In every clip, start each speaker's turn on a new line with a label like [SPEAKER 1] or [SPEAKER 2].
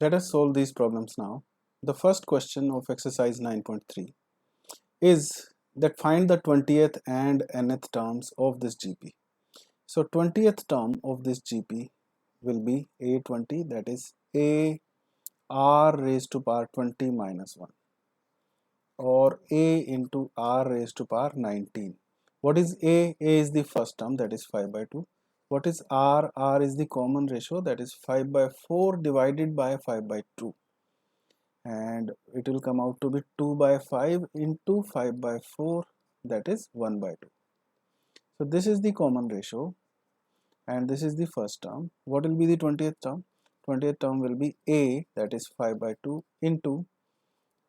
[SPEAKER 1] Let us solve these problems now. The first question of exercise 9.3 is that find the 20th and nth terms of this GP. So 20th term of this GP will be A20, that is A r raised to power 20 minus 1, or A into r raised to power 19. What is A? A is the first term, that is 5 by 2. What is r? R is the common ratio, that is 5 by 4 divided by 5 by 2. And it will come out to be 2 by 5 into 5 by 4, that is 1 by 2. So this is the common ratio and this is the first term. What will be the 20th term? 20th term will be A, that is 5 by 2 into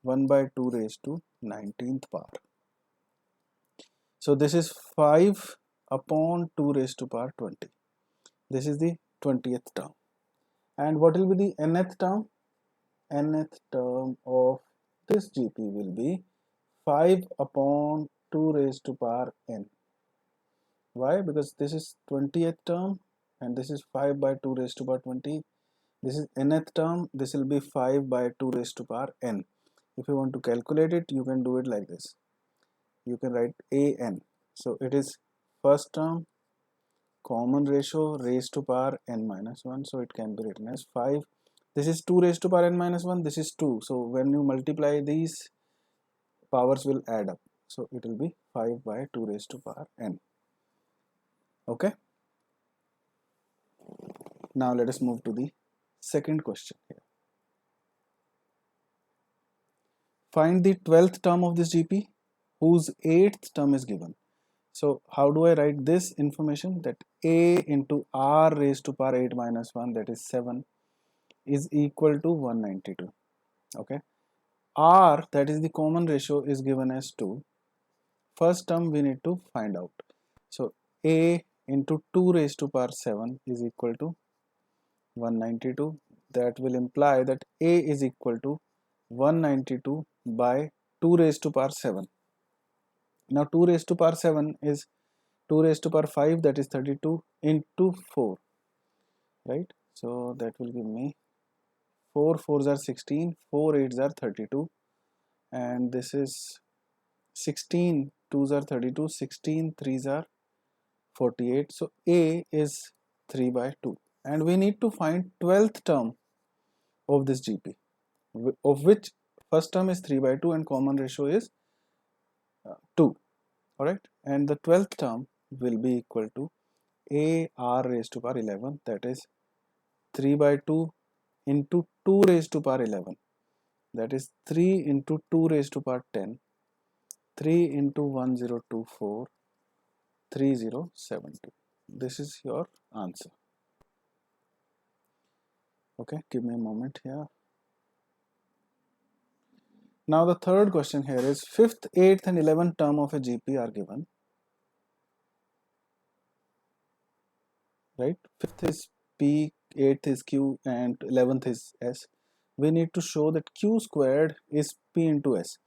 [SPEAKER 1] 1 by 2 raised to 19th power. So this is 5 upon 2 raised to power 20. This is the 20th term. And what will be the nth term? Nth term of this GP will be 5 upon 2 raised to power n. Why? Because this is 20th term and this is 5 by 2 raised to power 20. This is nth term, this will be 5 by 2 raised to power n. If you want to calculate it, you can do it like this. You can write an. So it is first term common ratio raised to power n minus 1. So it can be written as 5. This is 2 raised to power n minus 1. This is 2. So when you multiply these, powers will add up. So it will be 5 by 2 raised to power n. Okay. Now let us move to the second question here. Find the 12th term of this GP whose 8th term is given. So how do I write this information? That A into r raised to power 8 minus 1, that is 7, is equal to 192. Okay. R, that is the common ratio, is given as 2. First term we need to find out. So A into 2 raised to power 7 is equal to 192. That will imply that A is equal to 192 by 2 raised to power 7. Now 2 raised to power 7 is 2 raised to power 5, that is 32, into 4, right? So that will give me 4 4s are 16, 4 8s are 32, and this is 16 2s are 32, 16 3s are 48. So A is 3 by 2, and we need to find 12th term of this GP, of which first term is 3 by 2 and common ratio is 2. Alright, and the 12th term will be equal to A r raised to power 11, that is 3 by 2 into 2 raised to power 11, that is 3 into 2 raised to power 10, 3 into 1024, 3072. This is your answer. Okay, give me a moment here. Now the third question here is 5th, 8th and 11th term of a GP are given. Right, 5th is P, 8th is Q and 11th is S. We need to show that Q squared is P into S.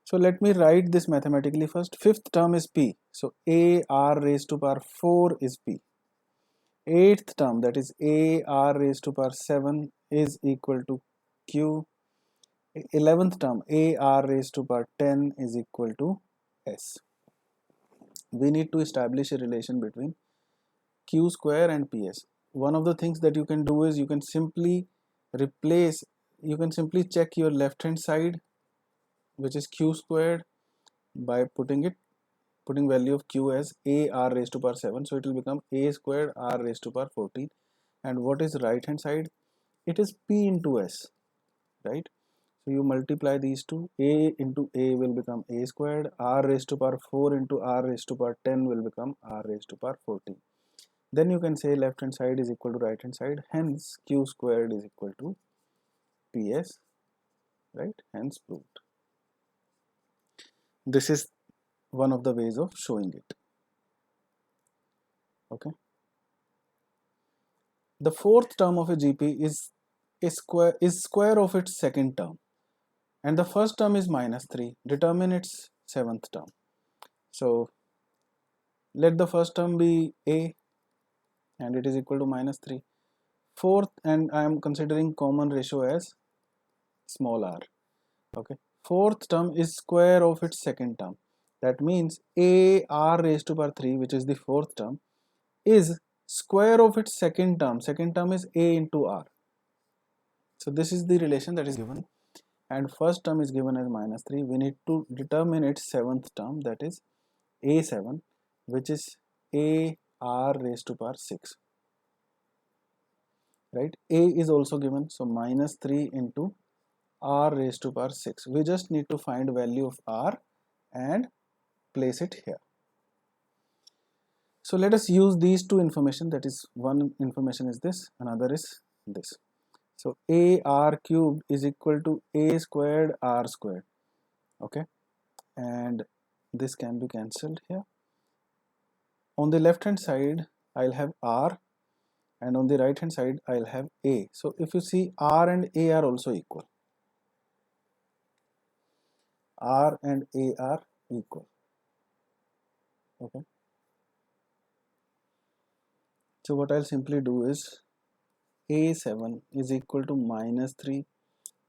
[SPEAKER 1] So let me write this mathematically first. 5th term is P. So A r raised to power 4 is P. 8th term, that is A r raised to power 7, is equal to Q. 11th term A r raised to power 10 is equal to S. We need to establish a relation between Q square and PS. One of the things that you can do is you can simply check your left hand side, which is Q squared, by putting value of Q as A r raised to power 7. So it will become A squared r raised to power 14. And what is right hand side? It is P into S, right? So you multiply these two. A into A will become A squared. R raised to power 4 into R raised to power 10 will become R raised to power 14. Then you can say left hand side is equal to right hand side. Hence Q squared is equal to PS, right? Hence proved. This is one of the ways of showing it. Okay. The fourth term of a GP is square of its second term, and the first term is minus 3. Determine its seventh term. So let the first term be A, and it is equal to minus 3. fourth, and I am considering common ratio as small r. Okay, fourth term is square of its second term. That means a r raised to power 3, which is the fourth term, is square of its second term. Second term is a into r. So this is the relation that is given, and first term is given as minus 3. We need to determine its seventh term, that is a7, which is a r raised to power 6. Right, a is also given, so minus 3 into r raised to power 6. We just need to find value of r and place it here. So let us use these two information, that is one information is this, another is this. So a r cubed is equal to a squared r squared. Okay, and this can be cancelled here. On the left hand side I'll have r, and on the right hand side I'll have a. So if you see, r and a are also equal. R and a are equal. Okay, so what I'll simply do is a7 is equal to minus 3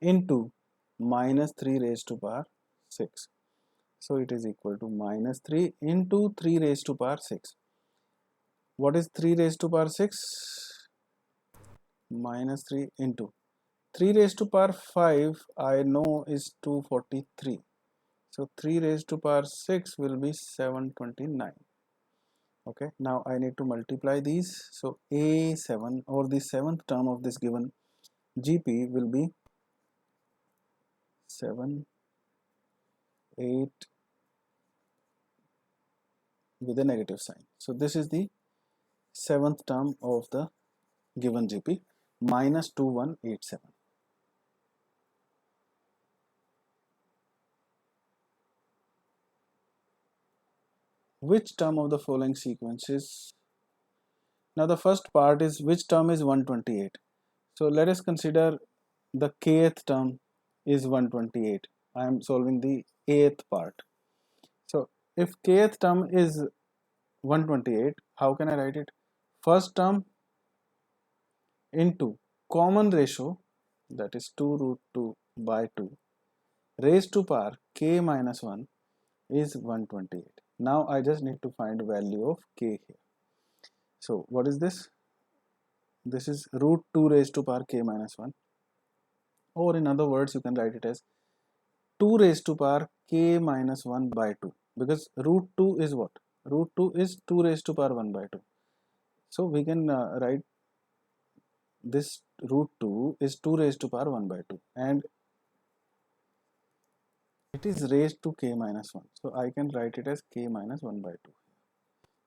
[SPEAKER 1] into minus 3 raised to power 6. So it is equal to minus 3 into 3 raised to power 6. What is 3 raised to power 6? Minus 3 into 3 raised to power 5 I know is 243. So 3 raised to power 6 will be 729. Okay, now I need to multiply these. So a7, or the seventh term of this given GP, will be 7, 8 with a negative sign. So this is the seventh term of the given GP, minus 2187. Which term of the following sequences? Now the first part is which term is 128. So let us consider the kth term is 128. I am solving the 8th part. So if kth term is 128, how can I write it? First term into common ratio, that is 2 root 2 by 2 raised to power k minus 1 is 128. Now I just need to find value of k here. So what is this? This is root 2 raised to power k minus 1, or in other words you can write it as 2 raised to power k minus 1 by 2, because root 2 is what? Root 2 is 2 raised to power 1 by 2. So we can write this root 2 is 2 raised to power 1 by 2, and it is raised to k minus 1. So I can write it as k minus 1 by 2.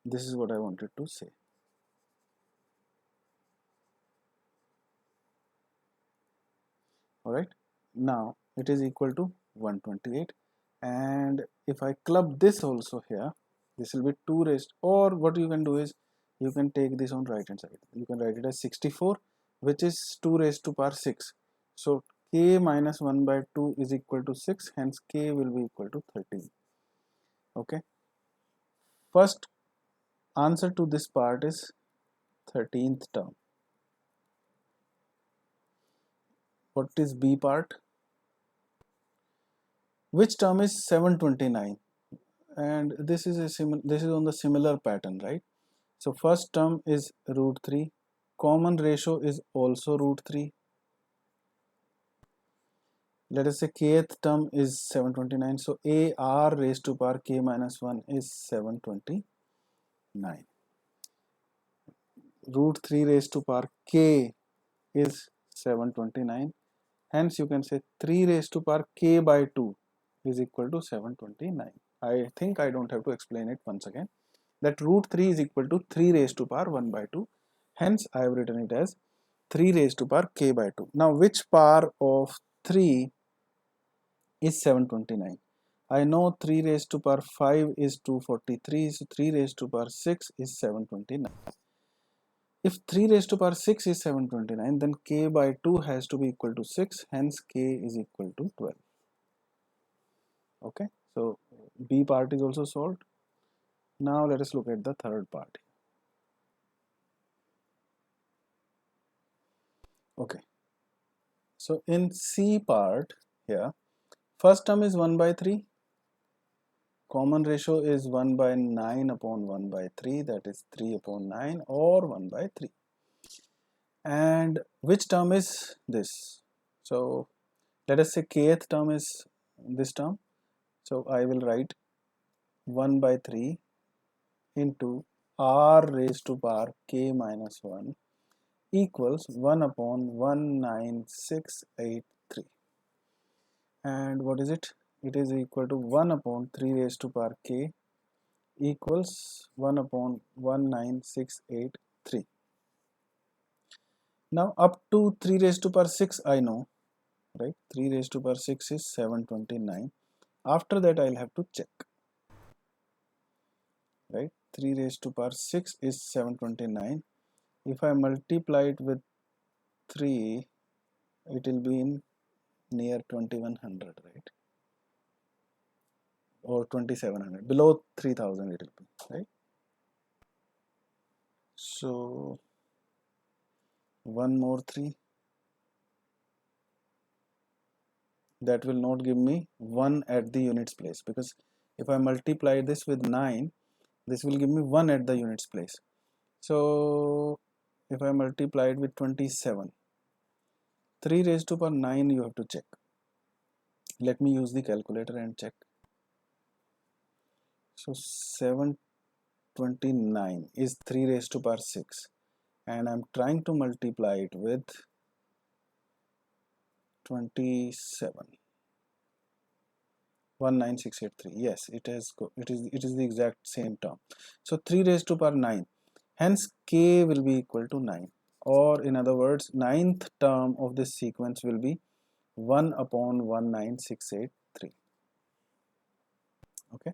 [SPEAKER 1] This is what I wanted to say. Alright, now it is equal to 128, and if I club this also here, this will be 2 raised, or what you can do is you can take this on right hand side. You can write it as 64, which is 2 raised to power 6. So k minus 1 by 2 is equal to 6, hence k will be equal to 13. Okay, first answer to this part is 13th term. What is B part? Which term is 729? And this is on the similar pattern, right? So first term is root 3, common ratio is also root 3. Let us say kth term is 729, so a r raised to power k minus 1 is 729. Root 3 raised to power k is 729, hence you can say 3 raised to power k by 2 is equal to 729. I think I don't have to explain it once again, that root 3 is equal to 3 raised to power 1 by 2, hence I have written it as 3 raised to power k by 2. Now which power of 3 is 729? I know 3 raised to power 5 is 243, so 3 raised to power 6 is 729. If 3 raised to power 6 is 729, then k by 2 has to be equal to 6, hence k is equal to 12. Okay, so B part is also solved. Now let us look at the third part. Okay, so in C part here, first term is 1 by 3, common ratio is 1 by 9 upon 1 by 3, that is 3 upon 9 or 1 by 3. And which term is this? So let us say kth term is this term. So I will write 1 by 3 into r raised to power k minus 1 equals 1 upon 19683. And what is it? It is equal to 1 upon 3 raised to power k equals 1 upon 19683. Now up to 3 raised to power 6 I know, right? 3 raised to power 6 is 729. After that I'll have to check, right? 3 raised to power 6 is 729. If I multiply it with 3, it will be in near 2100, right? Or 2700, below 3000 it will be, right? So one more 3, that will not give me 1 at the units place, because if I multiply this with 9, this will give me 1 at the units place. So if I multiply it with 27, 3 raised to power 9 you have to check. Let me use the calculator and check. So 729 is 3 raised to power 6, and I'm trying to multiply it with 27. 19683. Yes, it is the exact same term. So 3 raised to power 9. Hence k will be equal to 9, or in other words, ninth term of this sequence will be 1 upon 19683. Okay.